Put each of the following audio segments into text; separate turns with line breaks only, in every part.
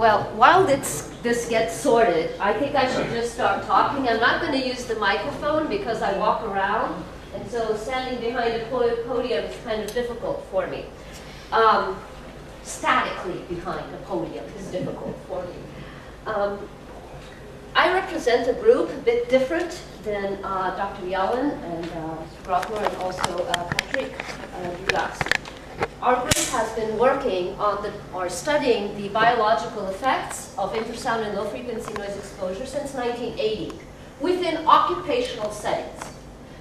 Well, while this gets sorted, I think I should just start talking. I'm not going to use the microphone because I walk around, and so standing behind a podium is kind of difficult for me. Statically behind a podium is difficult for me. I represent a group a bit different than Dr. Yellen and Mr. Grothmer and also Patrick Dugas. Our group has been working on studying the biological effects of infrasound and low-frequency noise exposure since 1980 within occupational settings.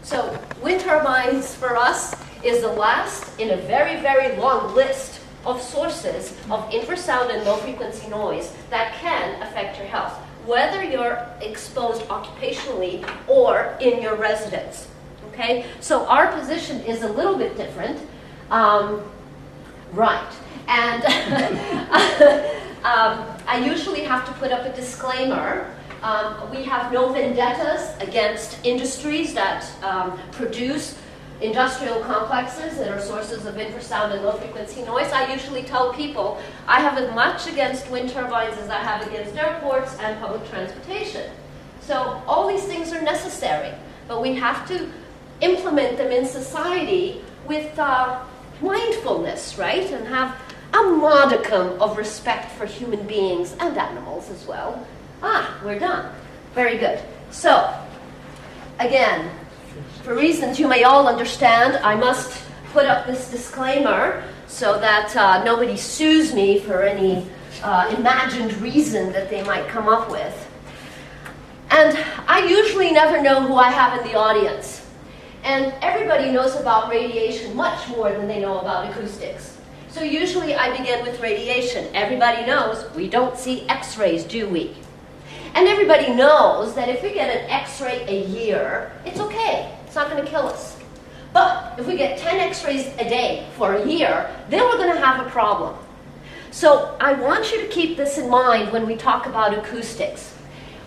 So wind turbines for us is the last in a very, very long list of sources of infrasound and low-frequency noise that can affect your health, whether you're exposed occupationally or in your residence. Okay? So our position is a little bit different. Right. And I usually have to put up a disclaimer. We have no vendettas against industries that produce industrial complexes that are sources of infrasound and low-frequency noise. I usually tell people I have as much against wind turbines as I have against airports and public transportation. So all these things are necessary, but we have to implement them in society with mindfulness, right? And have a modicum of respect for human beings and animals as well. We're done. Very good. So, again, for reasons you may all understand, I must put up this disclaimer so that nobody sues me for any imagined reason that they might come up with. And I usually never know who I have in the audience. And everybody knows about radiation much more than they know about acoustics. So usually I begin with radiation. Everybody knows we don't see X-rays, do we? And everybody knows that if we get an X-ray a year, it's okay. It's not going to kill us. But if we get 10 X-rays a day for a year, then we're going to have a problem. So I want you to keep this in mind when we talk about acoustics.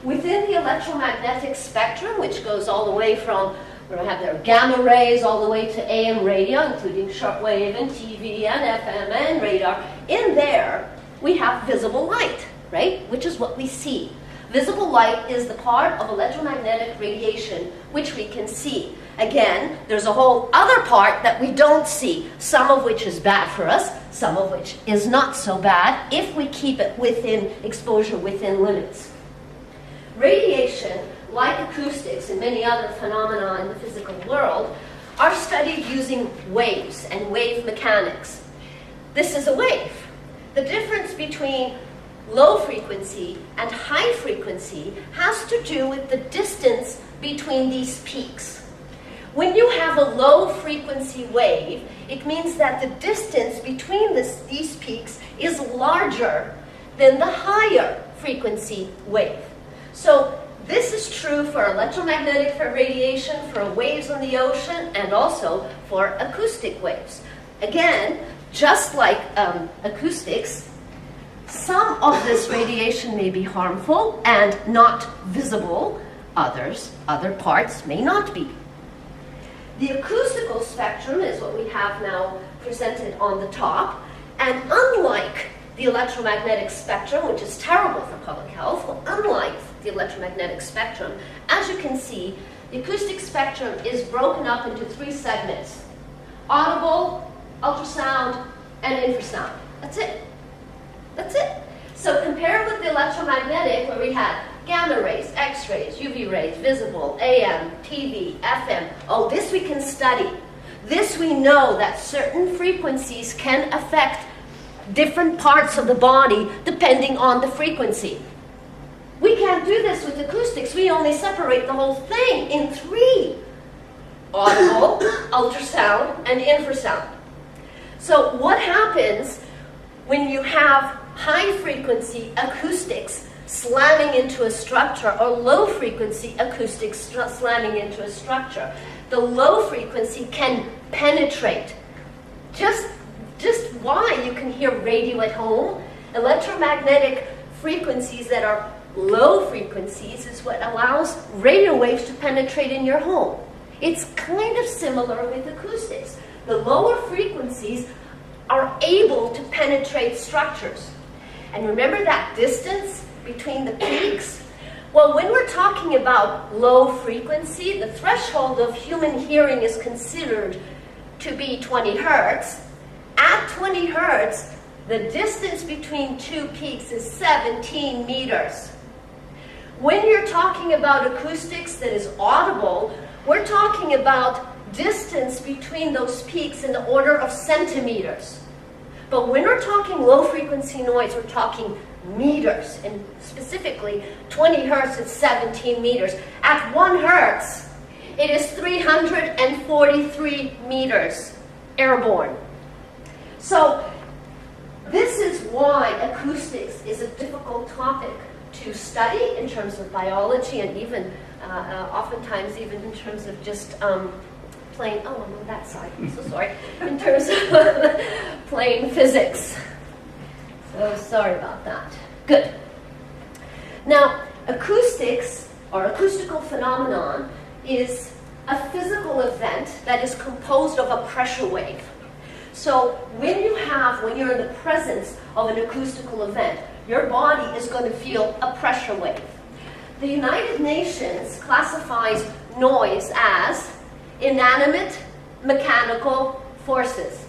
Within the electromagnetic spectrum, which goes all the way from we have their gamma rays all the way to AM radio, including shortwave and TV and FM and radar. In there, we have visible light, right? Which is what we see. Visible light is the part of electromagnetic radiation which we can see. Again, there's a whole other part that we don't see, some of which is bad for us, some of which is not so bad if we keep it within exposure, within limits. Radiation, like acoustics and many other phenomena in the physical world, are studied using waves and wave mechanics. This is a wave. The difference between low frequency and high frequency has to do with the distance between these peaks. When you have a low frequency wave, it means that the distance between these peaks is larger than the higher frequency wave. So this is true for electromagnetic radiation, for waves on the ocean, and also for acoustic waves. Again, just like acoustics, some of this radiation may be harmful and not visible. Other parts may not be. The acoustical spectrum is what we have now presented on the top, and unlike the electromagnetic spectrum, which is terrible for public health, well, unlike the electromagnetic spectrum, as you can see, the acoustic spectrum is broken up into 3 segments: audible, ultrasound, and infrasound. That's it. That's it. So compare with the electromagnetic, where we had gamma rays, X-rays, UV rays, visible, AM, TV, FM. Oh, this we can study. This we know that certain frequencies can affect different parts of the body depending on the frequency. We can't do this with acoustics. We only separate the whole thing in 3: audible, ultrasound, and infrasound. So what happens when you have high frequency acoustics slamming into a structure or low frequency acoustics slamming into a structure? The low frequency can penetrate. Just why you can hear radio at home, electromagnetic frequencies that are low frequencies is what allows radio waves to penetrate in your home. It's kind of similar with acoustics. The lower frequencies are able to penetrate structures. And remember that distance between the peaks? Well, when we're talking about low frequency, the threshold of human hearing is considered to be 20 hertz. At 20 hertz, the distance between two peaks is 17 meters. When you're talking about acoustics that is audible, we're talking about distance between those peaks in the order of centimeters. But when we're talking low frequency noise, we're talking meters, and specifically 20 hertz is 17 meters. At 1 hertz, it is 343 meters airborne. So this is why acoustics is a difficult topic to study in terms of biology, and even oftentimes even in terms of just plain, oh, I'm on that side, I'm so sorry, in terms of plain physics. So sorry about that. Good. Now, acoustics, or acoustical phenomenon, is a physical event that is composed of a pressure wave. So when you're in the presence of an acoustical event, your body is going to feel a pressure wave. The United Nations classifies noise as inanimate mechanical forces.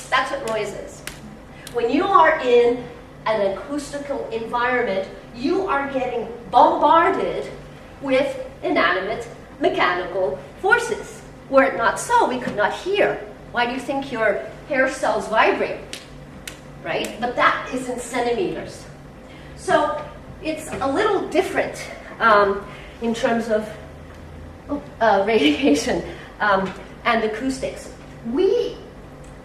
That's what noise is. When you are in an acoustical environment, you are getting bombarded with inanimate mechanical forces. Were it not so, we could not hear. Why do you think your hair cells vibrate? Right? But that is in centimeters. So it's a little different in terms of radiation and acoustics. We,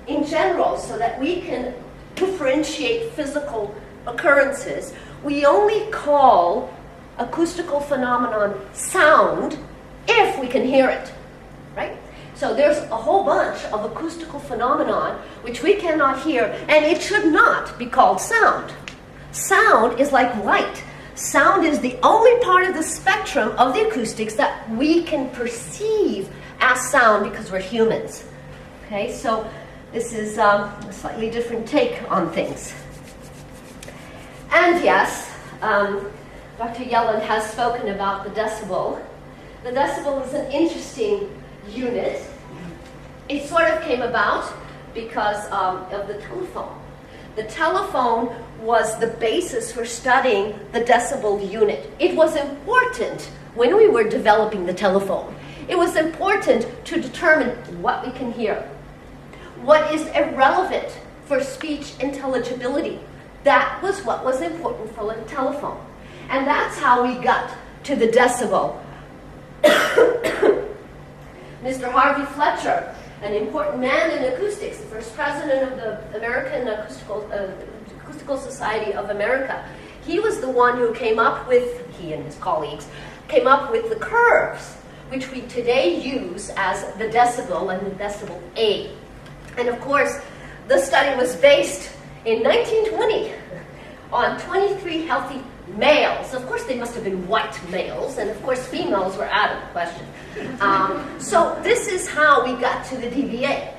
in general, so that we can differentiate physical occurrences, we only call acoustical phenomenon sound if we can hear it, right? So there's a whole bunch of acoustical phenomenon which we cannot hear, and it should not be called sound. Sound is like light. Sound is the only part of the spectrum of the acoustics that we can perceive as sound because we're humans. Okay, so this is a slightly different take on things. And yes, Dr. Yellen has spoken about the decibel. The decibel is an interesting unit. It sort of came about because of the telephone. The telephone was the basis for studying the decibel unit. It was important when we were developing the telephone. It was important to determine what we can hear, what is irrelevant for speech intelligibility. That was what was important for the telephone. And that's how we got to the decibel. Mr. Harvey Fletcher, an important man in acoustics, the first president of the American Acoustical Society of America, he was the one who came up with, he and his colleagues, came up with the curves, which we today use as the decibel and the decibel A. And of course, the study was based in 1920 on 23 healthy males. Of course, they must have been white males, and of course, females were out of the question. So this is how we got to the dBA.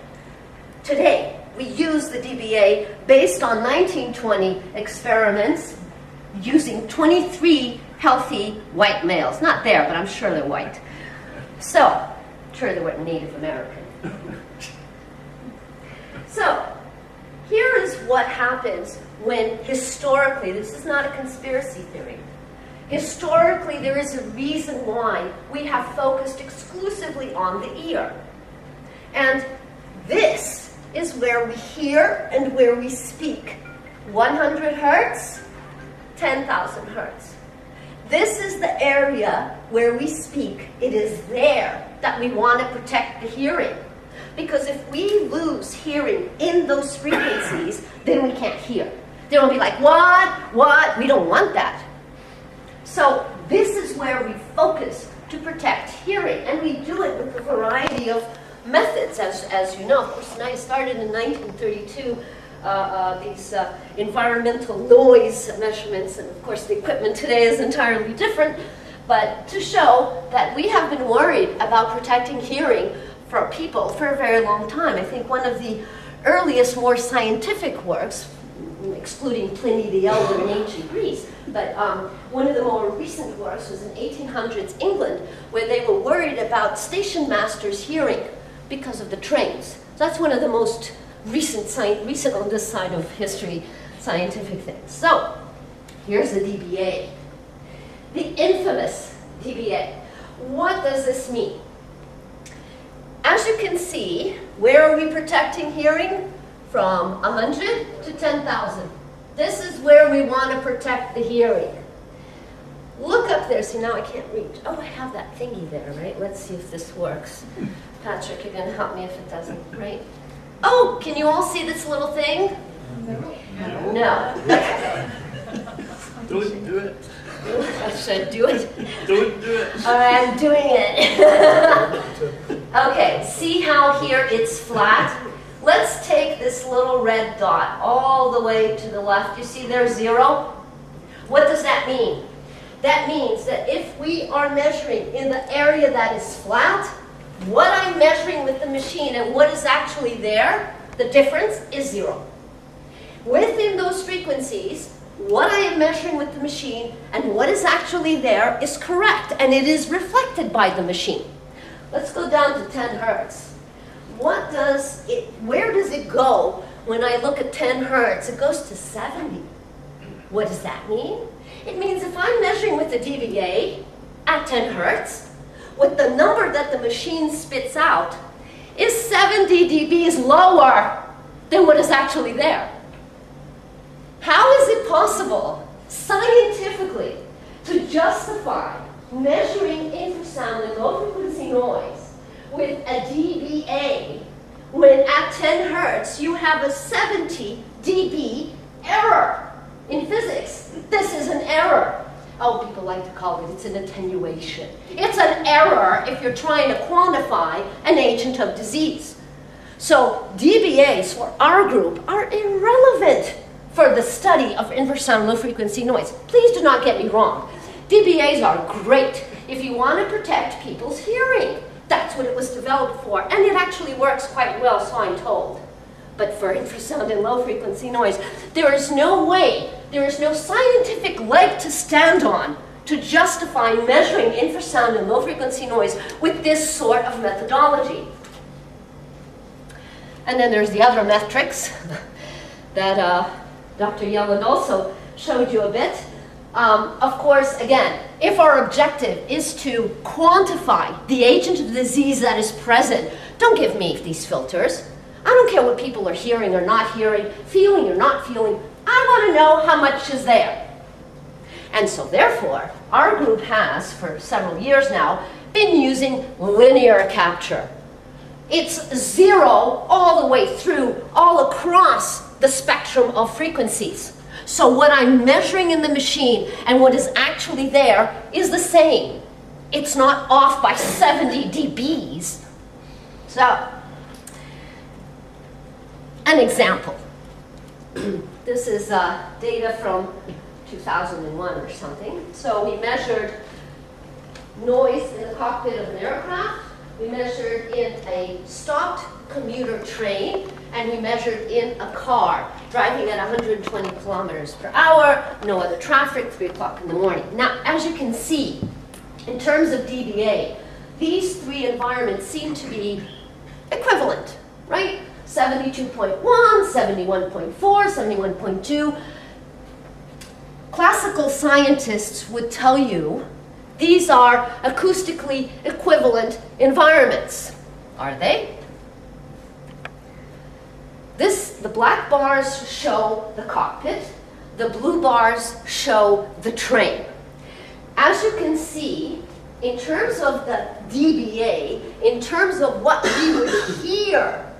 Today, we use the dBA based on 1920 experiments using 23 healthy white males. Not there, but I'm sure they're white. So, I'm sure they weren't Native American. So, here is what happens when historically, this is not a conspiracy theory, historically there is a reason why we have focused exclusively on the ear. And this is where we hear and where we speak. 100 hertz, 10,000 hertz. This is the area where we speak. It is there that we want to protect the hearing. Because if we lose hearing in those frequencies, then we can't hear. Then we'll be like, what? We don't want that. So this is where we focus to protect hearing. And we do it with a variety of methods, as you know. Of course, I started in 1932, these environmental noise measurements. And of course, the equipment today is entirely different. But to show that we have been worried about protecting hearing for people for a very long time. I think one of the earliest, more scientific works, excluding Pliny the Elder in ancient Greece. But one of the more recent works was in 1800s England, where they were worried about station masters' hearing because of the trains. So that's one of the most recent on this side of history scientific things. So here's the DBA, the infamous DBA. What does this mean? As you can see, where are we protecting hearing? From 100 to 10,000. This is where we want to protect the hearing. Look up there. See, now I can't reach. Oh, I have that thingy there, right? Let's see if this works. Patrick, you're going to help me if it doesn't, right? Oh, can you all see this little thing? No. No.
Don't do it.
I should do it.
Don't do it.
All right, I'm doing it. Okay, see how here it's flat? Let's take this little red dot all the way to the left. You see there's 0? What does that mean? That means that if we are measuring in the area that is flat, what I'm measuring with the machine and what is actually there, the difference is 0. Within those frequencies, what I am measuring with the machine and what is actually there is correct, and it is reflected by the machine. Let's go down to 10 hertz. Where does it go when I look at 10 hertz? It goes to 70. What does that mean? It means if I'm measuring with the DBA at 10 hertz, what the number that the machine spits out is 70 dBs lower than what is actually there. How is it possible, scientifically, to justify measuring infrasound and low-frequency noise with a DBA when at 10 hertz you have a 70 dB error? In physics, this is an error. Oh, people like to call it's an attenuation. It's an error if you're trying to quantify an agent of disease. So DBAs for our group are irrelevant for the study of infrasound low-frequency noise. Please do not get me wrong. DBAs are great if you want to protect people's hearing. That's what it was developed for, and it actually works quite well, so I'm told. But for infrasound and low-frequency noise, there is no way, there is no scientific leg to stand on to justify measuring infrasound and low-frequency noise with this sort of methodology. And then there's the other metrics that Dr. Yelland also showed you a bit. Of course, again, if our objective is to quantify the agent of the disease that is present, don't give me these filters. I don't care what people are hearing or not hearing, feeling or not feeling. I want to know how much is there. And so therefore, our group has, for several years now, been using linear capture. It's 0 all the way through, all across the spectrum of frequencies. So what I'm measuring in the machine and what is actually there is the same. It's not off by 70 dBs. So, an example. This is data from 2001 or something. So we measured noise in the cockpit of an aircraft. We measured in a stopped commuter train, and we measured in a car driving at 120 kilometers per hour, no other traffic, 3 o'clock in the morning. Now, as you can see, in terms of DBA, these 3 environments seem to be equivalent, right? 72.1, 71.4, 71.2. Classical scientists would tell you these are acoustically equivalent environments. Are they? The black bars show the cockpit, the blue bars show the train. As you can see, in terms of the DBA, in terms of what we would hear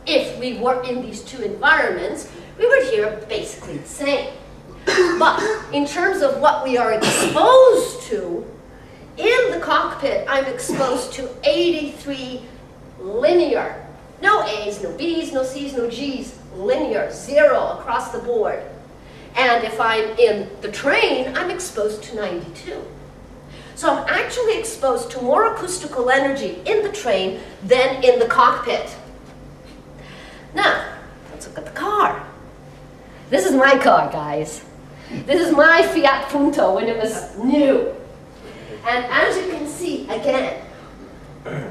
if we were in these 2 environments, we would hear basically the same. But in terms of what we are exposed to, in the cockpit, I'm exposed to 83 linear. No A's, no B's, no C's, no G's. Linear, 0 across the board. And if I'm in the train, I'm exposed to 92. So I'm actually exposed to more acoustical energy in the train than in the cockpit. Now, let's look at the car. This is my car, guys. This is my Fiat Punto when it was new. And as you can see, again,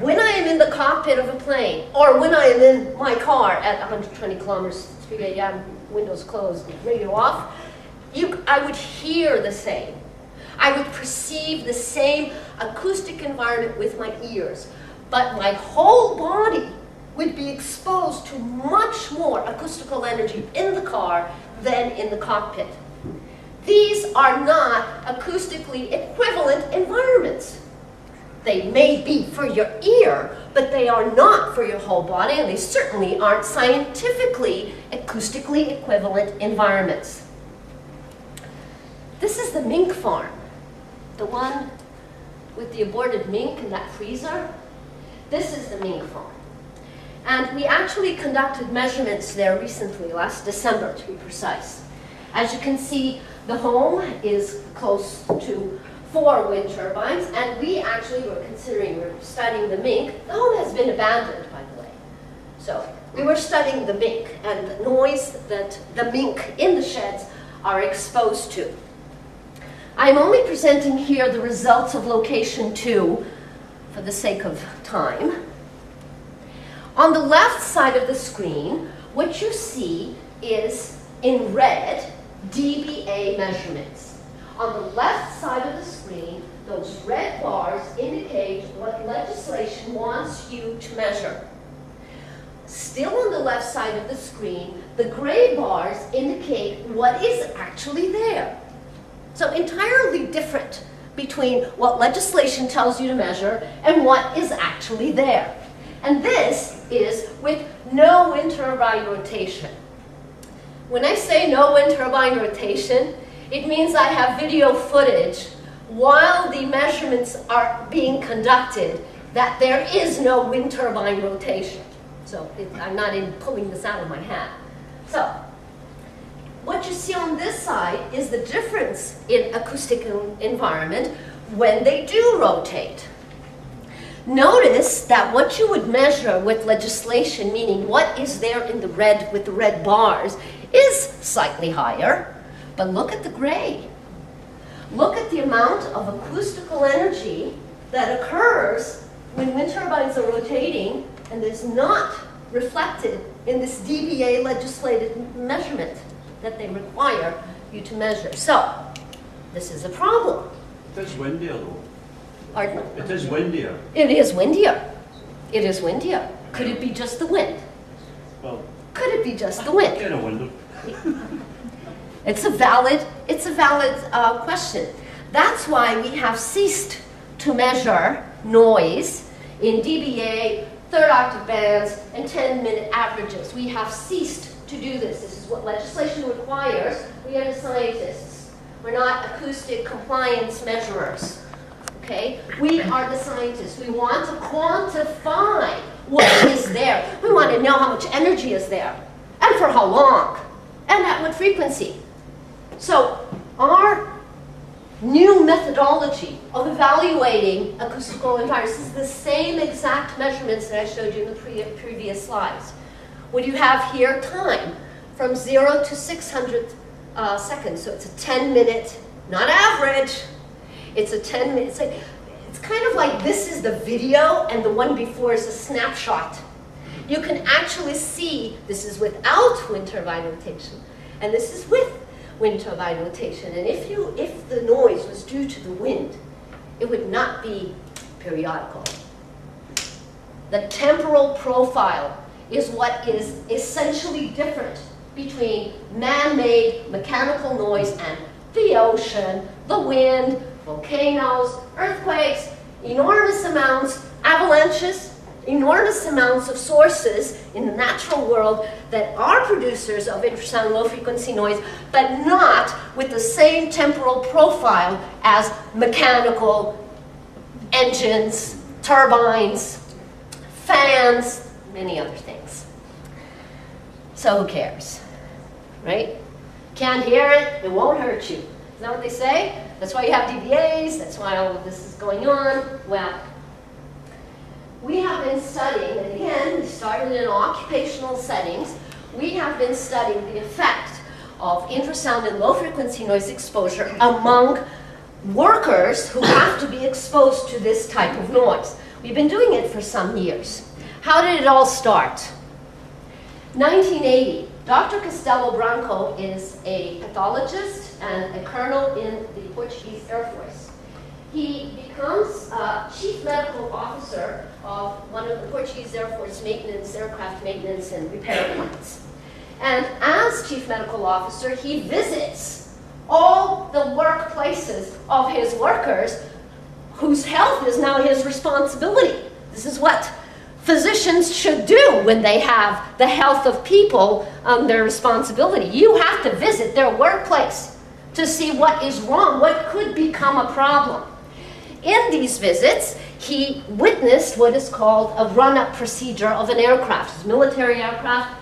when I am in the cockpit of a plane, or when I am in my car at 120 kilometers, 3 a.m., windows closed, radio off, I would hear the same. I would perceive the same acoustic environment with my ears, but my whole body would be exposed to much more acoustical energy in the car than in the cockpit. These are not acoustically equivalent environments. They may be for your ear, but they are not for your whole body, and they certainly aren't scientifically acoustically equivalent environments. This is the mink farm, the one with the aborted mink in that freezer. This is the mink farm. And we actually conducted measurements there recently, last December to be precise. As you can see, the home is close to 4 wind turbines, and we actually were studying the mink. The home has been abandoned, by the way. So we were studying the mink and the noise that the mink in the sheds are exposed to. I'm only presenting here the results of location 2 for the sake of time. On the left side of the screen, what you see is, in red, dBA measurements. On the left side of the screen, those red bars indicate what legislation wants you to measure. Still on the left side of the screen, the gray bars indicate what is actually there. So entirely different between what legislation tells you to measure and what is actually there. And this is with no wind turbine rotation. When I say no wind turbine rotation, it means I have video footage while the measurements are being conducted that there is no wind turbine rotation. So I'm not pulling this out of my hat. So what you see on this side is the difference in acoustic environment when they do rotate. Notice that what you would measure with legislation, meaning what is there in the red with the red bars, is slightly higher. But look at the gray. Look at the amount of acoustical energy that occurs when wind turbines are rotating and is not reflected in this dBA legislated measurement that they require you to measure. So, this is a problem.
It is windier though.
Pardon?
It is windier.
It is windier. It is windier. Could it be just the wind?
Well,
could it be just the wind?
Kind of wonder.
It's a valid question. That's why we have ceased to measure noise in dBA, third octave bands, and 10-minute averages. We have ceased to do this. This is what legislation requires. We are the scientists. We're not acoustic compliance measurers. Okay? We are the scientists. We want to quantify what is there. We want to know how much energy is there, and for how long, and at what frequency. So our new methodology of evaluating acoustical environments is the same exact measurements that I showed you in the previous slides. What you have here, time, from 0 to 600 seconds. So it's a 10-minute, not average. It's a 10-minute. It's kind of like this is the video and the one before is a snapshot. You can actually see this is without wind turbine rotation, and this is with wind turbine rotation. And if the noise was due to the wind, it would not be periodical. The temporal profile is what is essentially different between man-made mechanical noise and the ocean, the wind, volcanoes, earthquakes, enormous amounts, avalanches, enormous amounts of sources in the natural world that are producers of infrasound low-frequency noise, but not with the same temporal profile as mechanical engines, turbines, fans, many other things. So who cares, right? Can't hear it, it won't hurt you. Isn't that what they say? That's why you have DBAs, that's why all of this is going on. Well, we have been studying, and again, we started in occupational settings, we have been studying the effect of infrasound and low-frequency noise exposure among workers who have to be exposed to this type of noise. We've been doing it for some years. How did it all start? 1980, Dr. Castelo Branco is a pathologist and a colonel in the Portuguese Air Force. He becomes chief medical officer of one of the Portuguese Air Force aircraft maintenance and repair plants. And as chief medical officer, he visits all the workplaces of his workers whose health is now his responsibility. This is what physicians should do when they have the health of people their responsibility. You have to visit their workplace to see what is wrong, what could become a problem. In these visits, he witnessed what is called a run-up procedure of an aircraft. It's a military aircraft,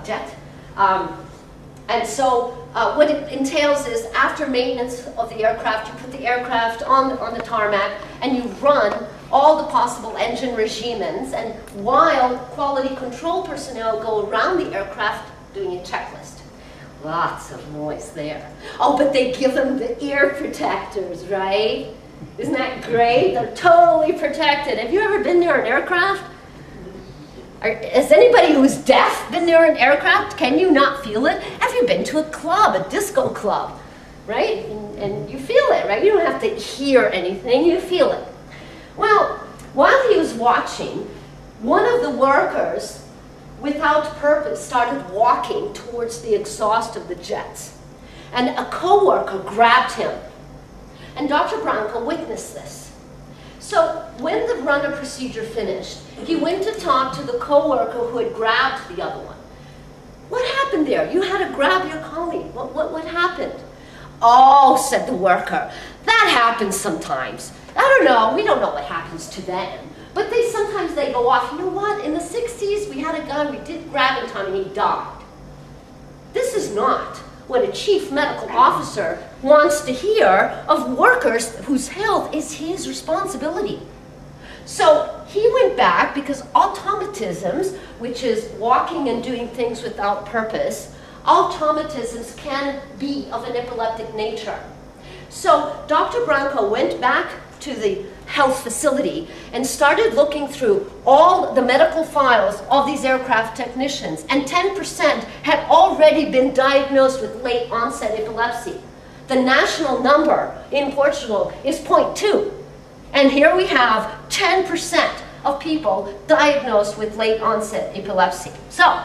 jet. And so what it entails is after maintenance of the aircraft, you put the aircraft on the tarmac and you run all the possible engine regimes, and while quality control personnel go around the aircraft doing a checklist. Lots of noise there. Oh, but they give them the ear protectors, right? Isn't that great? They're totally protected. Have you ever been near an aircraft? Has anybody who's deaf been near an aircraft? Can you not feel it? Have you been to a club, a disco club, right? And you feel it, right? You don't have to hear anything, you feel it. Well, while he was watching, one of the workers, without purpose, started walking towards the exhaust of the jets. And a co-worker grabbed him. And Dr. Branco witnessed this. So when the runner procedure finished, he went to talk to the co-worker who had grabbed the other one. What happened there? You had to grab your colleague. What happened? Oh, said the worker, that happens sometimes. I don't know, we don't know what happens to them. But sometimes they go off. You know what? In the 60s, we had a guy, we did grab him and he died. This is not what a chief medical officer wants to hear of workers whose health is his responsibility. So he went back because automatisms, which is walking and doing things without purpose, automatisms can be of an epileptic nature. So Dr. Branco went back to the health facility and started looking through all the medical files of these aircraft technicians, and 10% had already been diagnosed with late onset epilepsy. The national number in Portugal is 0.2, and here we have 10% of people diagnosed with late onset epilepsy. So,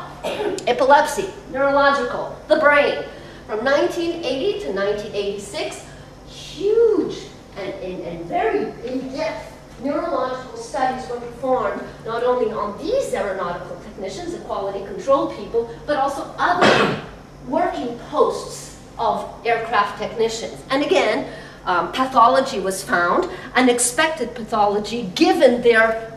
epilepsy, neurological, the brain, from 1980 to 1986, huge and very in-depth neurological studies were performed not only on these aeronautical technicians, the quality control people, but also other working posts of aircraft technicians. And again, pathology was found, unexpected pathology given their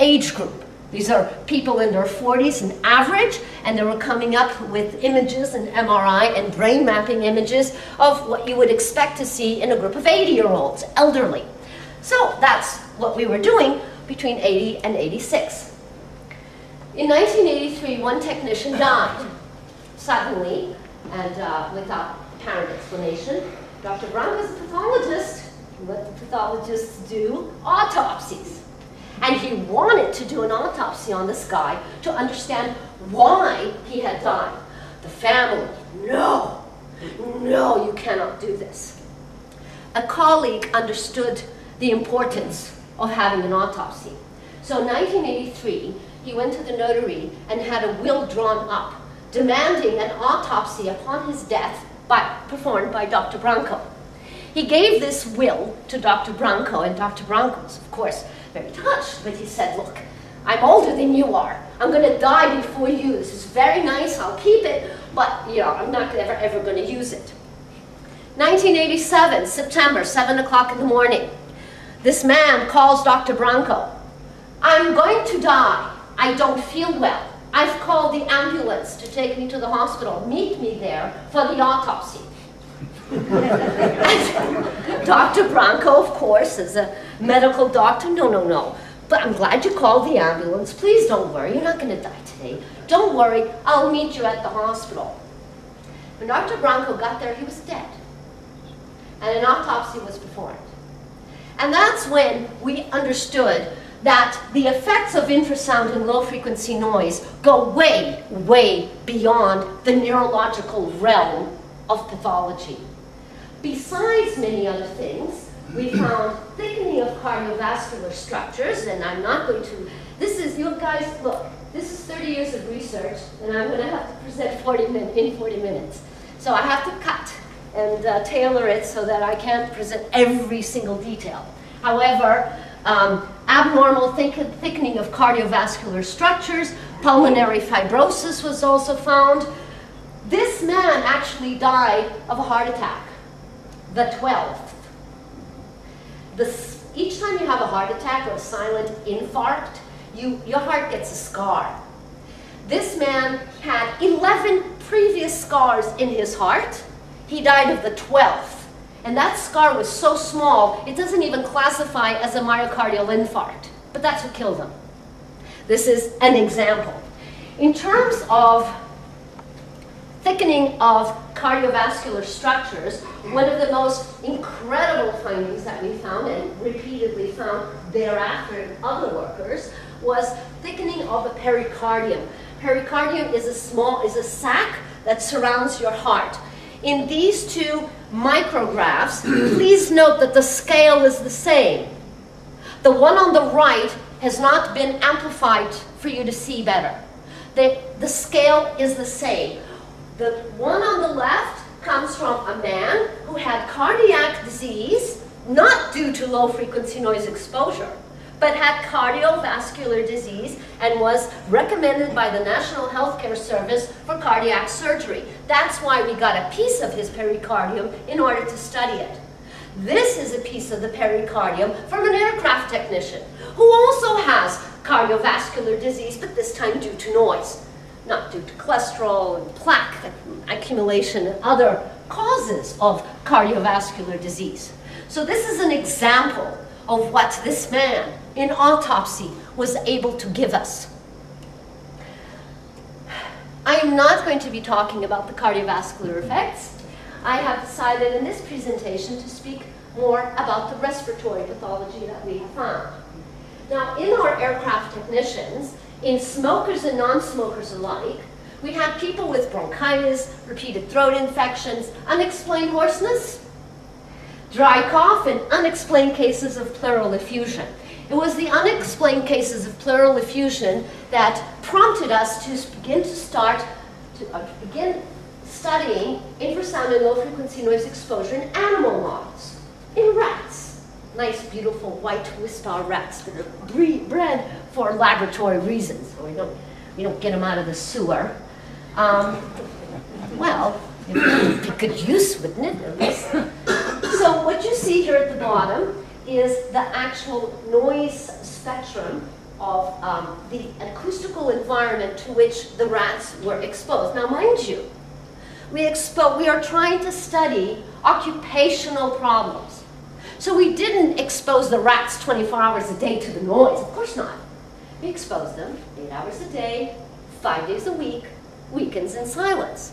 age group. These are people in their 40s in average, and they were coming up with images and MRI and brain mapping images of what you would expect to see in a group of 80-year-olds, elderly. So that's what we were doing between 80 and 86. In 1983, one technician died suddenly and without apparent explanation. Dr. Branco is a pathologist. What do pathologists do? Autopsies. And he wanted to do an autopsy on this guy to understand why he had died. The family, no, you cannot do this. A colleague understood the importance of having an autopsy. So in 1983, he went to the notary and had a will drawn up demanding an autopsy upon his death performed by Dr. Branco. He gave this will to Dr. Branco, and Dr. Branco was, of course, very touched, but he said, look, I'm older than you are. I'm going to die before you. This is very nice, I'll keep it, but I'm not ever going to use it. 1987, September, 7 o'clock in the morning. This man calls Dr. Branco. I'm going to die. I don't feel well. I've called the ambulance to take me to the hospital. Meet me there for the autopsy. Dr. Branco, of course, is a medical doctor. No. But I'm glad you called the ambulance. Please don't worry. You're not going to die today. Don't worry. I'll meet you at the hospital. When Dr. Branco got there, he was dead. And an autopsy was performed. And that's when we understood that the effects of infrasound and low-frequency noise go way, way beyond the neurological realm of pathology. Besides many other things, we found thickening of cardiovascular structures, and I'm not going to, this is, you guys, look, this is 30 years of research, and I'm going to have to present in 40 minutes. So I have to cut and tailor it so that I can't present every single detail. However, abnormal thickening of cardiovascular structures, pulmonary fibrosis was also found. This man actually died of a heart attack, the 12th. Each time you have a heart attack or a silent infarct, your heart gets a scar. This man had 11 previous scars in his heart. He died of the 12th. And that scar was so small, it doesn't even classify as a myocardial infarct. But that's what killed him. This is an example. In terms of thickening of cardiovascular structures, one of the most incredible findings that we found, and repeatedly found thereafter in other workers, was thickening of the pericardium. Pericardium is a sac that surrounds your heart. In these two micrographs, please note that the scale is the same. The one on the right has not been amplified for you to see better. The scale is the same. The one on the left comes from a man who had cardiac disease, not due to low-frequency noise exposure, but had cardiovascular disease and was recommended by the National Healthcare Service for cardiac surgery. That's why we got a piece of his pericardium in order to study it. This is a piece of the pericardium from an aircraft technician who also has cardiovascular disease, but this time due to noise, not due to cholesterol and plaque accumulation and other causes of cardiovascular disease. So this is an example of what this man in autopsy was able to give us. I am not going to be talking about the cardiovascular effects. I have decided in this presentation to speak more about the respiratory pathology that we have found. Now, in our aircraft technicians, in smokers and non-smokers alike, we had people with bronchitis, repeated throat infections, unexplained hoarseness, dry cough, and unexplained cases of pleural effusion. It was the unexplained cases of pleural effusion that prompted us to begin studying infrasound and low-frequency noise exposure in animal models, in rats. Nice, beautiful, white Wistar rats that are bred for laboratory reasons. So we don't get them out of the sewer. Well, it'd be good use, wouldn't it, at least? So what you see here at the bottom is the actual noise spectrum of the acoustical environment to which the rats were exposed. Now, mind you, we are trying to study occupational problems. So we didn't expose the rats 24 hours a day to the noise. Of course not. We exposed them 8 hours a day, 5 days a week, weekends in silence.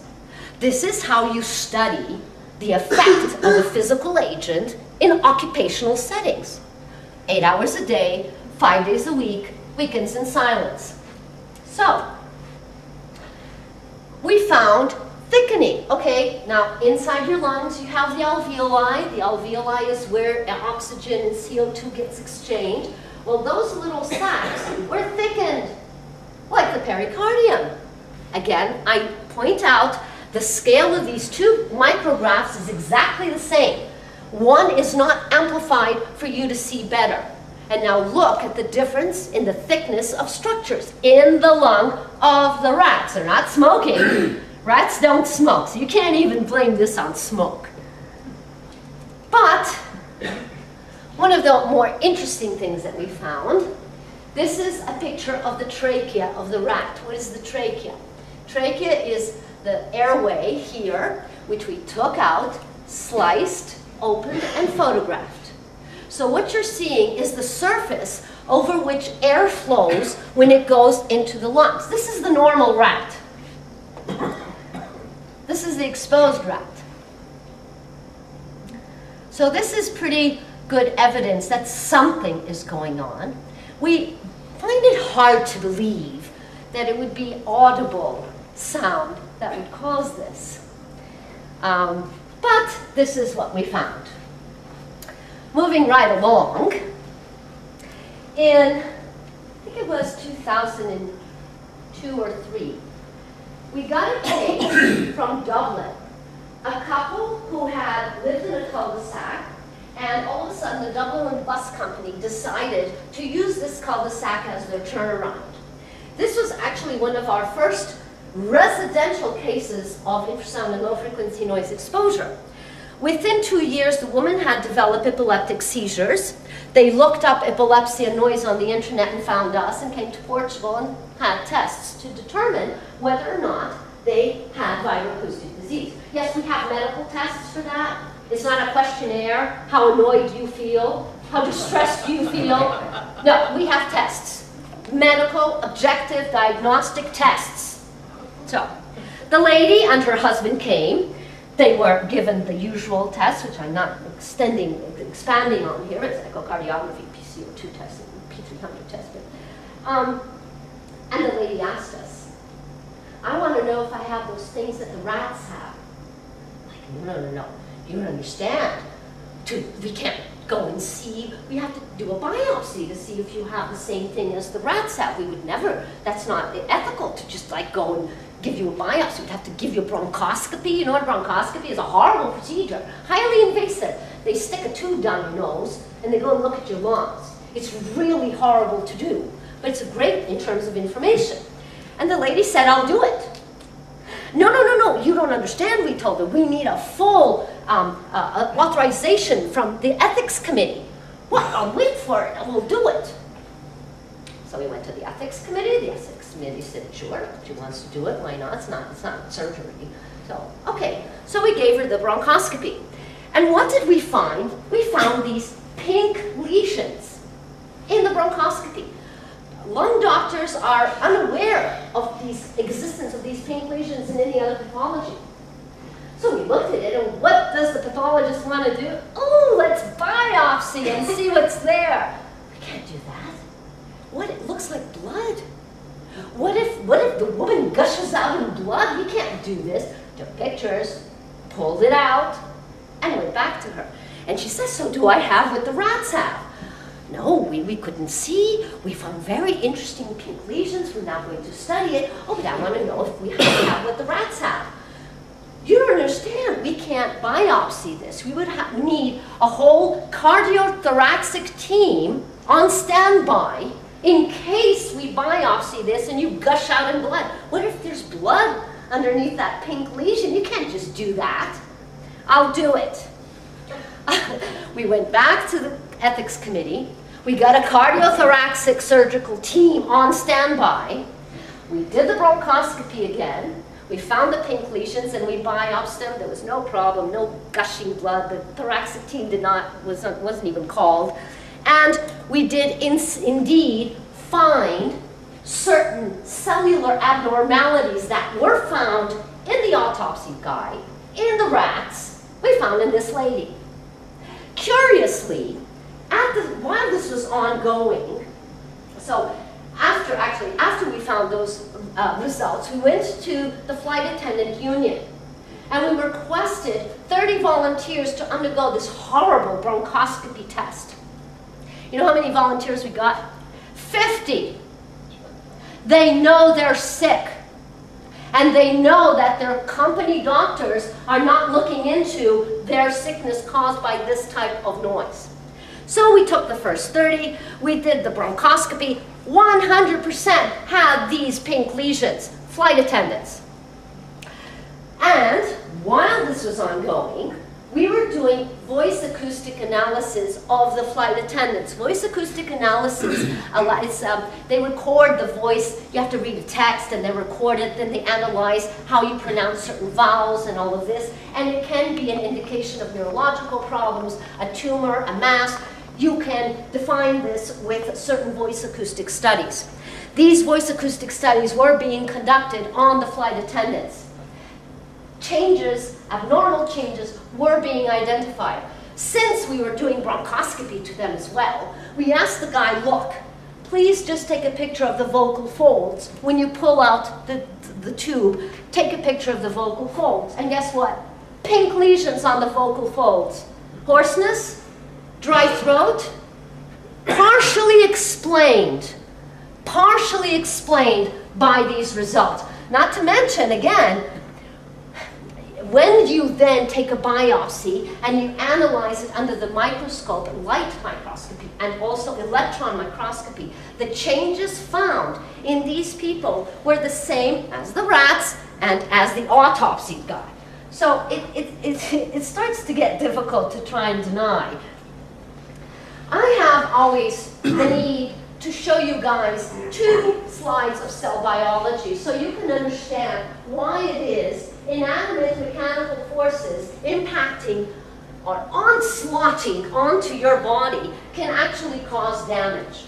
This is how you study the effect of a physical agent in occupational settings. 8 hours a day, 5 days a week, weekends in silence. So, we found thickening. Okay, now inside your lungs you have the alveoli. The alveoli is where oxygen and CO2 gets exchanged. Well, those little sacs were thickened, like the pericardium. Again, I point out the scale of these two micrographs is exactly the same. One is not amplified for you to see better. And now look at the difference in the thickness of structures in the lung of the rats. They're not smoking. Rats don't smoke, so you can't even blame this on smoke. But one of the more interesting things that we found, this is a picture of the trachea of the rat. What is the trachea? Trachea is the airway here, which we took out, sliced, opened, and photographed. So what you're seeing is the surface over which air flows when it goes into the lungs. This is the normal rat. The this is the exposed rat. So this is pretty good evidence that something is going on. We find it hard to believe that it would be audible sound that would cause this. But this is what we found. Moving right along, in, I think it was 2002 or 3, we got a case from Dublin. A couple who had lived in a cul-de-sac, and all of a sudden the Dublin bus company decided to use this cul-de-sac as their turnaround. This was actually one of our first residential cases of infrasound and low-frequency noise exposure. Within 2 years, the woman had developed epileptic seizures. They looked up epilepsy and noise on the internet and found us and came to Portugal and had tests to determine whether or not they had vibroacoustic disease. Yes, we have medical tests for that. It's not a questionnaire. How annoyed do you feel? How distressed do you feel? No, we have tests. Medical, objective, diagnostic tests. So, the lady and her husband came. They were given the usual tests, which I'm not expanding on here. It's echocardiography, PCO2 test, and P300 test. And the lady asked us, I want to know if I have those things that the rats have. Like, no. You don't understand. We can't go and see. We have to do a biopsy to see if you have the same thing as the rats have. We would never. That's not ethical to just like go and give you a biopsy. We'd have to give you a bronchoscopy. You know what a bronchoscopy is? A horrible procedure. Highly invasive. They stick a tube down your nose and they go and look at your lungs. It's really horrible to do, but it's great in terms of information. And the lady said, I'll do it. No, you don't understand, we told her. We need a full authorization from the ethics committee. Well, I'll wait for it and we'll do it. So we went to the ethics committee. The ethics committee said, sure, she wants to do it, why not? It's not surgery. So, okay. So we gave her the bronchoscopy. And what did we find? We found these pink lesions in the bronchoscopy. Lung doctors are unaware of the existence of these pink lesions in any other pathology. So we looked at it, and what does the pathologist want to do? Oh, let's biopsy and see what's there. We can't do that. What? It looks like blood. What if the woman gushes out in blood? We can't do this. Took pictures, pulled it out, and went back to her. And she says, so do I have what the rats have? No, we couldn't see. We found very interesting pink lesions. We're now going to study it. Oh, but I want to know if we have what the rats have. You don't understand. We can't biopsy this. We would need a whole cardiothoracic team on standby in case we biopsy this and you gush out in blood. What if there's blood underneath that pink lesion? You can't just do that. I'll do it. We went back to the ethics committee. We got a cardiothoracic surgical team on standby. We did the bronchoscopy again. We found the pink lesions and we biopsied them. There was no problem, no gushing blood. The thoracic team wasn't even called. And we did indeed find certain cellular abnormalities that were found in the autopsy guide, in the rats, we found in this lady. Curiously, while this was ongoing, so after we found those results, we went to the flight attendant union and we requested 30 volunteers to undergo this horrible bronchoscopy test. You know how many volunteers we got? 50. They know they're sick. And they know that their company doctors are not looking into their sickness caused by this type of noise. So we took the first 30, we did the bronchoscopy, 100% had these pink lesions, flight attendants. And while this was ongoing, we were doing voice acoustic analysis of the flight attendants. Voice acoustic analysis, they record the voice. You have to read a text and they record it, then they analyze how you pronounce certain vowels and all of this. And it can be an indication of neurological problems, a tumor, a mass. You can define this with certain voice acoustic studies. These voice acoustic studies were being conducted on the flight attendants. changes, abnormal changes, were being identified. Since we were doing bronchoscopy to them as well, we asked the guy, look, please just take a picture of the vocal folds. When you pull out the tube, take a picture of the vocal folds. And guess what? Pink lesions on the vocal folds. Hoarseness, dry throat, partially explained by these results. Not to mention, again, when you then take a biopsy and you analyze it under the microscope, light microscopy, and also electron microscopy, the changes found in these people were the same as the rats and as the autopsy guy. So it starts to get difficult to try and deny. I have always the need to show you guys 2 slides of cell biology so you can understand why it is inanimate mechanical forces impacting or onslaughting onto your body can actually cause damage.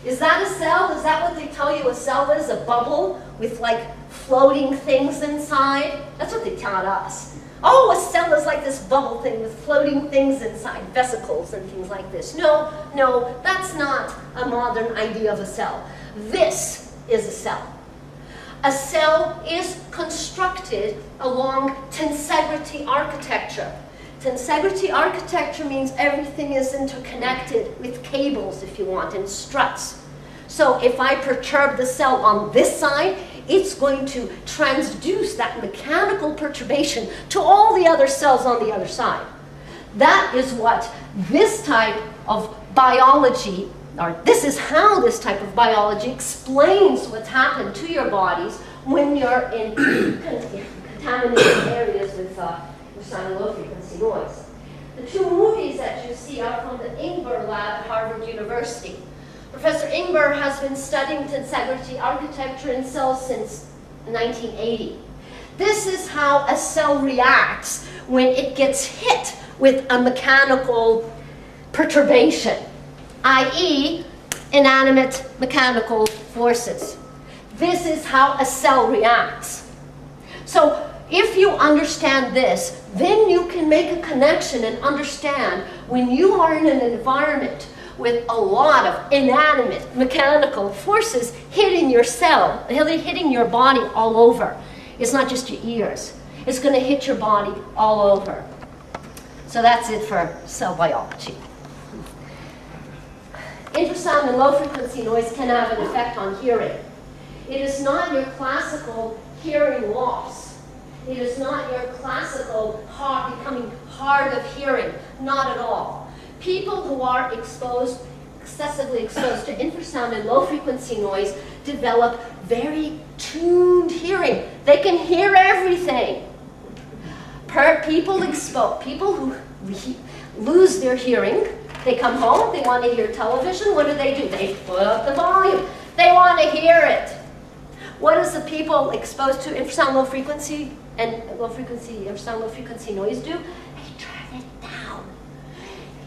Is that a cell? Is that what they tell you a cell is? A bubble with like floating things inside? That's what they taught us. Oh, a cell is like this bubble thing with floating things inside, vesicles and things like this. No, no, that's not a modern idea of a cell. This is a cell. A cell is constructed along tensegrity architecture. Tensegrity architecture means everything is interconnected with cables, if you want, and struts. So if I perturb the cell on this side, it's going to transduce that mechanical perturbation to all the other cells on the other side. That is what this type of biology, or this is how this type of biology explains what's happened to your bodies when you're in contaminated areas with low frequency noise. The 2 movies that you see are from the Ingber lab at Harvard University. Professor Ingber has been studying tensegrity architecture in cells since 1980. This is how a cell reacts when it gets hit with a mechanical perturbation, i.e. inanimate mechanical forces. This is how a cell reacts. So if you understand this, then you can make a connection and understand when you are in an environment with a lot of inanimate mechanical forces hitting your cell, hitting your body all over. It's not just your ears. It's going to hit your body all over. So that's it for cell biology. Infrasound and low frequency noise can have an effect on hearing. It is not your classical hearing loss. It is not your classical becoming hard of hearing. Not at all. People who are excessively exposed to infrasound and low frequency noise develop very tuned hearing. They can hear everything. People who lose their hearing, they come home, they want to hear television. What do? They put up the volume. They want to hear it. What does the people exposed to infrasound low frequency and infrasound low frequency noise do? They turn it down.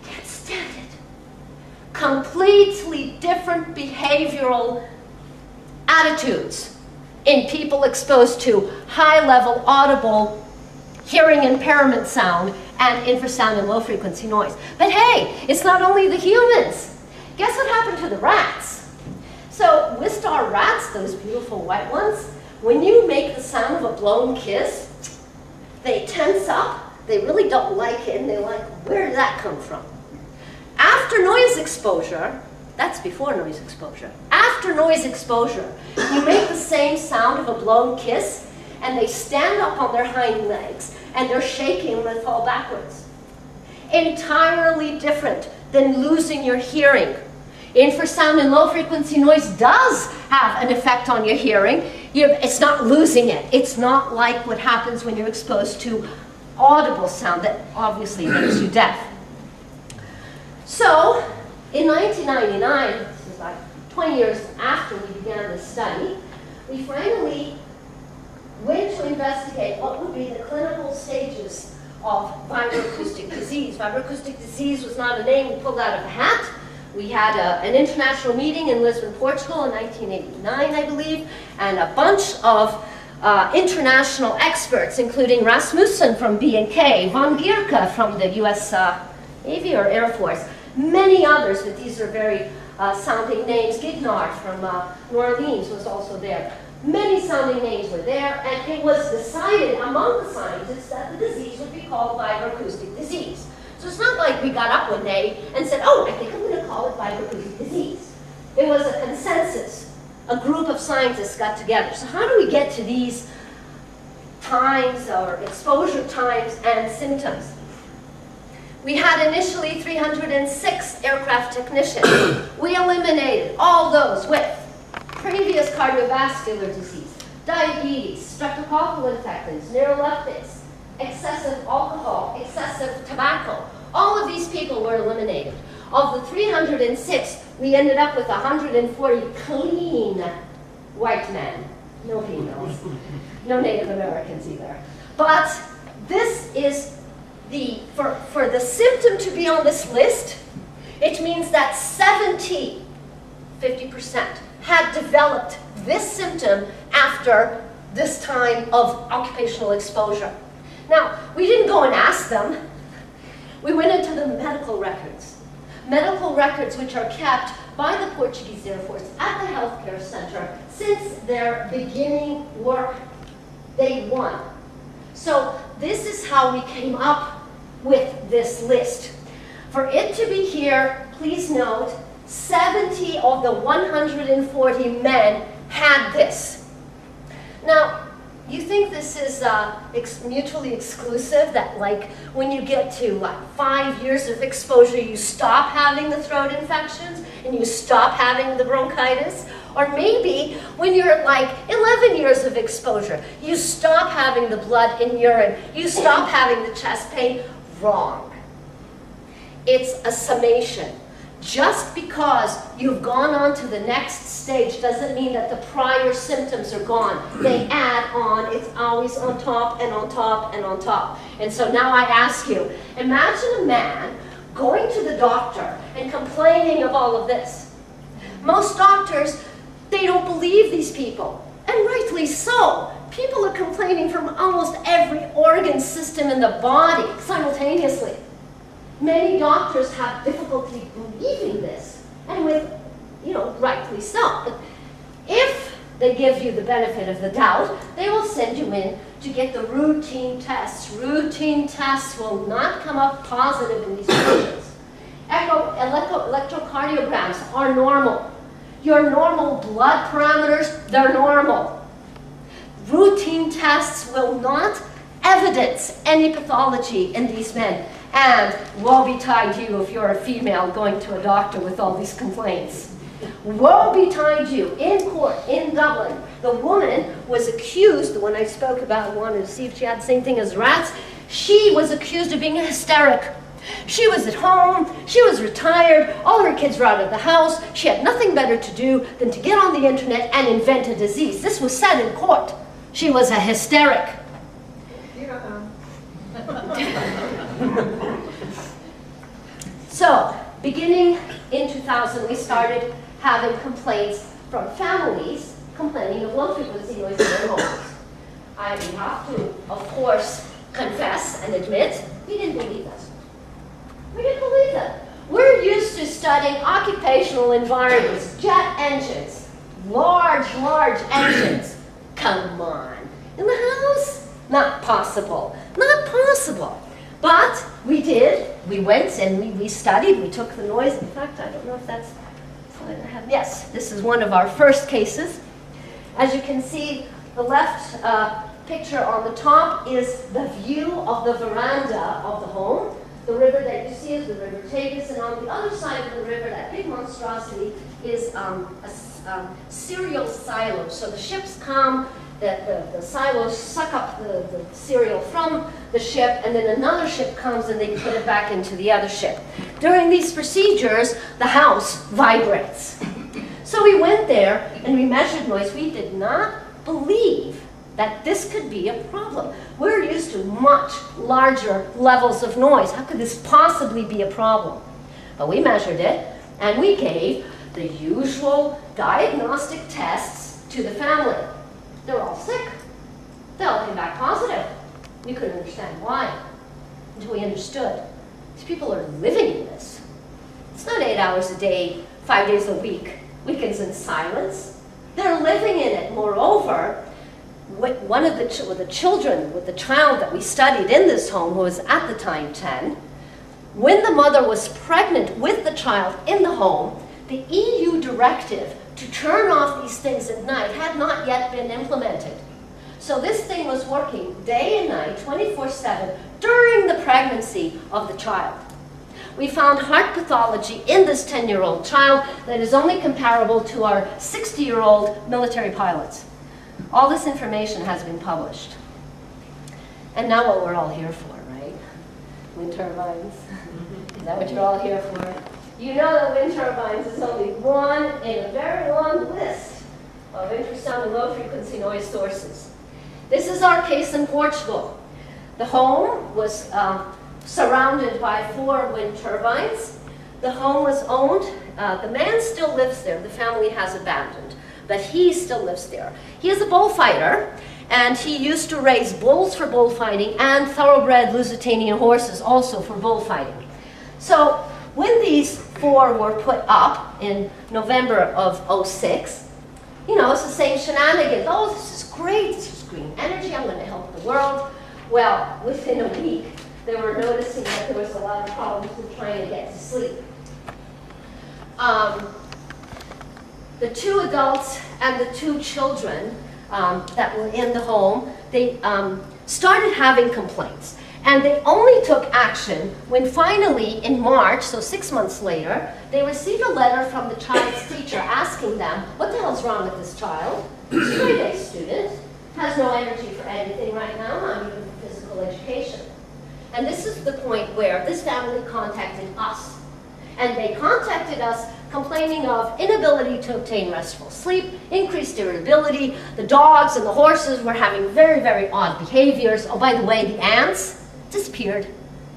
They can't stand it. Completely different behavioral attitudes in people exposed to high-level audible hearing impairment sound and infrasound and low frequency noise. But hey, it's not only the humans. Guess what happened to the rats? So Wistar rats, those beautiful white ones, when you make the sound of a blown kiss, they tense up, they really don't like it, and they're like, where did that come from? After noise exposure, that's before noise exposure, after noise exposure, you make the same sound of a blown kiss, and they stand up on their hind legs, and they're shaking and they fall backwards. Entirely different than losing your hearing. Infrasound and low frequency noise does have an effect on your hearing. It's not losing it. It's not like what happens when you're exposed to audible sound that obviously makes you deaf. So, in 1999, this is like 20 years after we began this study, we finally went to investigate what would be the clinical stages of vibroacoustic disease. Vibroacoustic disease was not a name we pulled out of a hat. We had an international meeting in Lisbon, Portugal in 1989, I believe, and a bunch of international experts, including Rasmussen from B&K, von Gierke from the US Navy or Air Force, many others, but these are very sounding names. Gignard from New Orleans was also there. Many sounding names were there, and it was decided among the scientists that the disease would be called vibroacoustic disease. So it's not like we got up one day and said, oh, I think I'm going to call it vibroacoustic disease. It was a consensus. A group of scientists got together. So how do we get to these times or exposure times and symptoms? We had initially 306 aircraft technicians. We eliminated all those with previous cardiovascular disease, diabetes, streptococcal infections, neuroleptics, excessive alcohol, excessive tobacco. All of these people were eliminated. Of the 306, we ended up with 140 clean white men. No females. No Native Americans either. But this is for the symptom to be on this list, it means that 50% had developed this symptom after this time of occupational exposure. Now, we didn't go and ask them. We went into the medical records. Medical records which are kept by the Portuguese Air Force at the healthcare center since their beginning work, day one. So this is how we came up with this list. For it to be here, please note, 70 of the 140 men had this. Now, you think this is mutually exclusive, that like when you get to like 5 years of exposure, you stop having the throat infections and you stop having the bronchitis? Or maybe when you're at like 11 years of exposure, you stop having the blood in urine, you stop having the chest pain? Wrong. It's a summation. Just because you've gone on to the next stage doesn't mean that the prior symptoms are gone. They add on. It's always on top and on top and on top. And so now I ask you, imagine a man going to the doctor and complaining of all of this. Most doctors, they don't believe these people, and rightly so. People are complaining from almost every organ system in the body simultaneously. Many doctors have difficulty believing this, and with, rightly so. But if they give you the benefit of the doubt, they will send you in to get the routine tests. Routine tests will not come up positive in these patients. Electrocardiograms are normal. Your normal blood parameters, they're normal. Routine tests will not evidence any pathology in these men. And woe betide you if you're a female going to a doctor with all these complaints. Woe betide you. In court, in Dublin, the woman was accused, the one I spoke about, wanted to see if she had the same thing as rats. She was accused of being a hysteric. She was at home, she was retired, all her kids were out of the house, she had nothing better to do than to get on the internet and invent a disease. This was said in court. She was a hysteric. So, beginning in 2000, we started having complaints from families complaining of low frequency noise in their homes. We have to, of course, confess and admit, we didn't believe us. We didn't believe them. We're used to studying occupational environments, jet engines, large engines. Come on. In the house? Not possible. Not possible. But we did. We went and we studied. We took the noise. In fact, I don't know if that's what I have. Yes, this is one of our first cases. As you can see, the left picture on the top is the view of the veranda of the home. The river that you see is the River Tagus, and on the other side of the river, that big monstrosity is a cereal silo. So the ships come, the silos suck up the cereal from the ship, and then another ship comes and they put it back into the other ship. During these procedures, the house vibrates. So we went there and we measured noise. We did not believe that this could be a problem. We're used to much larger levels of noise. How could this possibly be a problem? But we measured it, and we gave the usual diagnostic tests to the family. They're all sick. They all came back positive. We couldn't understand why until we understood. These people are living in this. It's not 8 hours a day, 5 days a week, weekends in silence. They're living in it. Moreover, one of the children, with the child that we studied in this home, who was at the time 10, when the mother was pregnant with the child in the home, the EU directive to turn off these things at night had not yet been implemented. So this thing was working day and night, 24/7, during the pregnancy of the child. We found heart pathology in this 10-year-old child that is only comparable to our 60-year-old military pilots. All this information has been published. And now what we're all here for, right? Wind turbines. Is that what you're all here for? You know that wind turbines is only one in a very long list of infrasound and low-frequency noise sources. This is our case in Portugal. The home was surrounded by 4 wind turbines. The home was owned. The man still lives there. The family has abandoned, but he still lives there. He is a bullfighter, and he used to raise bulls for bullfighting and thoroughbred Lusitanian horses also for bullfighting. So when these 4 were put up in November of '06, you know, it's the same shenanigans. Oh, this is great. This is green energy. I'm going to help the world. Well, within a week, they were noticing that there was a lot of problems with trying to get to sleep. The 2 adults and the 2 children that were in the home, they started having complaints. And they only took action when finally in March, so 6 months later, they received a letter from the child's teacher asking them, what the hell's wrong with this child? He's a straight-A student, has no energy for anything right now, not even for physical education. And this is the point where this family contacted us. And they contacted us complaining of inability to obtain restful sleep, increased irritability. The dogs and the horses were having very, very odd behaviors. Oh, by the way, the ants disappeared.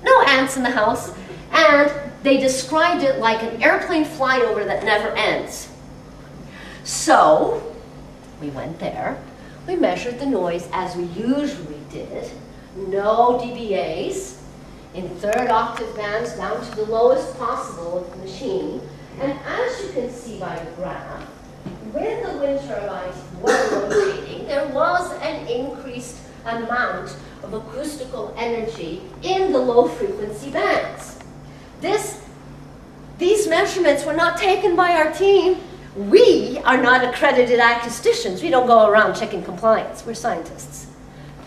No ants in the house. And they described it like an airplane flyover that never ends. So we went there. We measured the noise as we usually did. No dBAs, in 3rd octave bands down to the lowest possible of the machine. And as you can see by the graph, when the wind turbines were rotating, there was an increased amount of acoustical energy in the low frequency bands. These measurements were not taken by our team. We are not accredited acousticians. We don't go around checking compliance. We're scientists.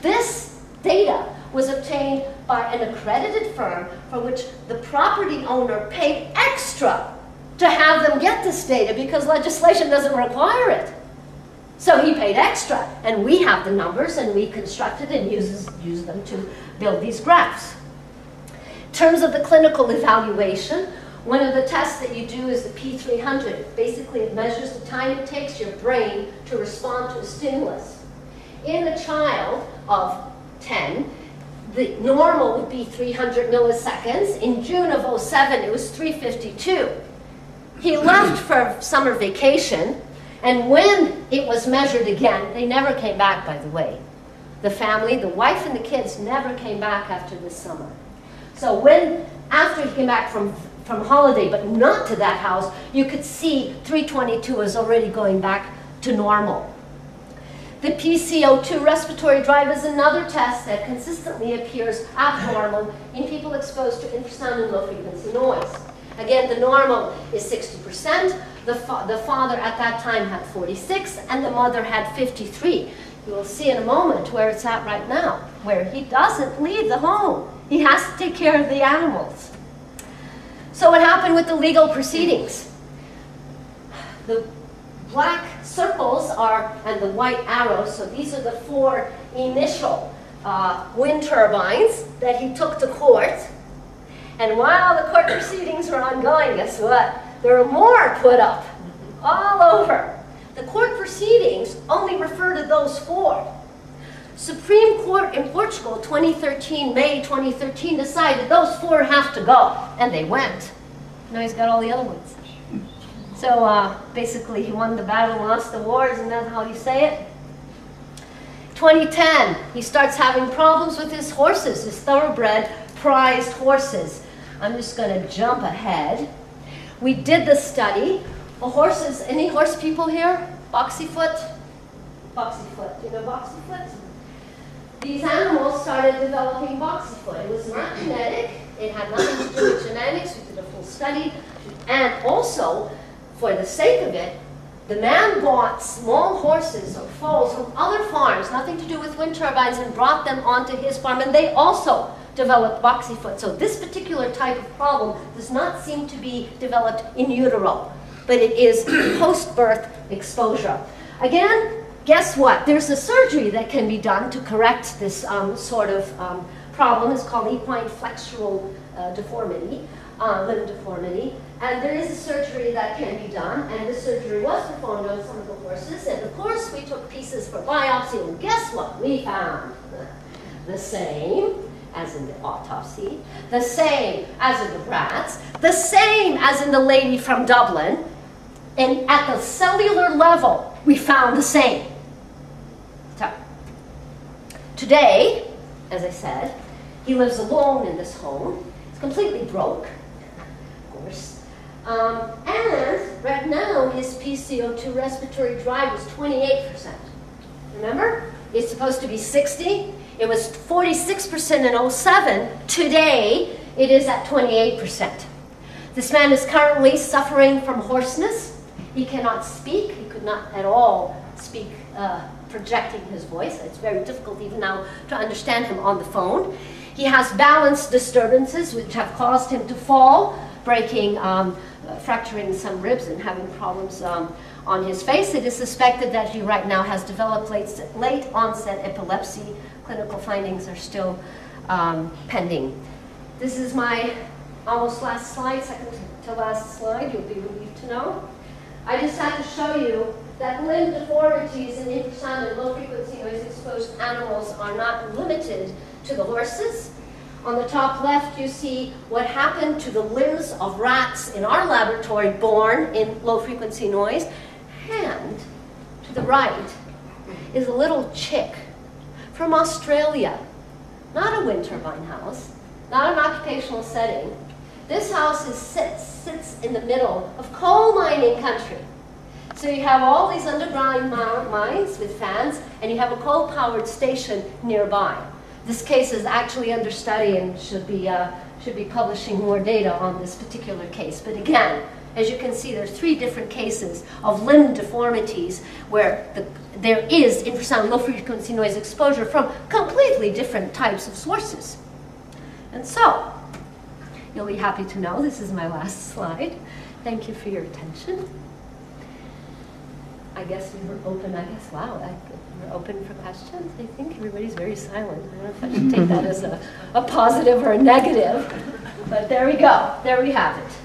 This data was obtained by an accredited firm for which the property owner paid extra to have them get this data because legislation doesn't require it. So he paid extra, and we have the numbers, and we constructed and use them to build these graphs. In terms of the clinical evaluation, one of the tests that you do is the P300. Basically, it measures the time it takes your brain to respond to a stimulus. In a child of 10, the normal would be 300 milliseconds. In June of '07, it was 352. He left for summer vacation, and when it was measured again, they never came back, by the way. The family, the wife and the kids never came back after this summer. So after he came back from holiday, but not to that house, you could see 322 was already going back to normal. The PCO2 respiratory drive is another test that consistently appears abnormal in people exposed to infrasound and low-frequency noise. Again, the normal is 60%. The father at that time had 46, and the mother had 53. You will see in a moment where it's at right now, where he doesn't leave the home. He has to take care of the animals. So what happened with the legal proceedings? The black circles and the white arrows, so these are the 4 initial wind turbines that he took to court. And while the court proceedings were ongoing, guess what? There were more put up all over. The court proceedings only refer to those 4. Supreme Court in Portugal, May 2013, decided those 4 have to go, and they went. Now he's got all the other ones. So basically, he won the battle, lost the war. Isn't that how you say it? 2010, he starts having problems with his horses, his thoroughbred prized horses. I'm just going to jump ahead. We did the study. The horses, any horse people here? Boxyfoot? Boxyfoot. Do you know Boxyfoot? These animals started developing Boxyfoot. It was not genetic. It had nothing to do with genetics. We did a full study. And also, for the sake of it, the man bought small horses or foals from other farms, nothing to do with wind turbines, and brought them onto his farm, and they also developed Boxyfoot. So this particular type of problem does not seem to be developed in utero, but it is post-birth exposure. Again, guess what? There's a surgery that can be done to correct this sort of problem. It's called equine flexural deformity, limb deformity. And there is a surgery that can be done, and this surgery was performed on some of the horses. And of course, we took pieces for biopsy, and guess what we found? The same as in the autopsy, the same as in the brats, the same as in the lady from Dublin. And at the cellular level, we found the same. So, today, as I said, he lives alone in this home. It's completely broke, of course. And right now, his PCO2 respiratory drive is 28%. Remember? It's supposed to be 60. It was 46% in 07. Today, it is at 28%. This man is currently suffering from hoarseness. He cannot speak. He could not at all speak projecting his voice. It's very difficult even now to understand him on the phone. He has balance disturbances which have caused him to fall, breaking, fracturing some ribs and having problems on his face. It is suspected that he right now has developed late onset epilepsy. Clinical findings are still pending. This is my almost last slide, second to last slide, you'll be relieved to know. I just had to show you that limb deformities in infrasound and low frequency noise exposed animals are not limited to the horses. On the top left, you see what happened to the limbs of rats in our laboratory born in low-frequency noise. And to the right is a little chick from Australia. Not a wind turbine house, not an occupational setting. This house sits in the middle of coal mining country. So you have all these underground mines with fans, and you have a coal-powered station nearby. This case is actually under study and should be publishing more data on this particular case. But again, as you can see, there's 3 different cases of limb deformities where there is infrasound low-frequency noise exposure from completely different types of sources. And so, you'll be happy to know this is my last slide. Thank you for your attention. I guess we were open, wow, we're open for questions. I think everybody's very silent. I don't know if I should take that as a positive or a negative, but there we go. There we have it.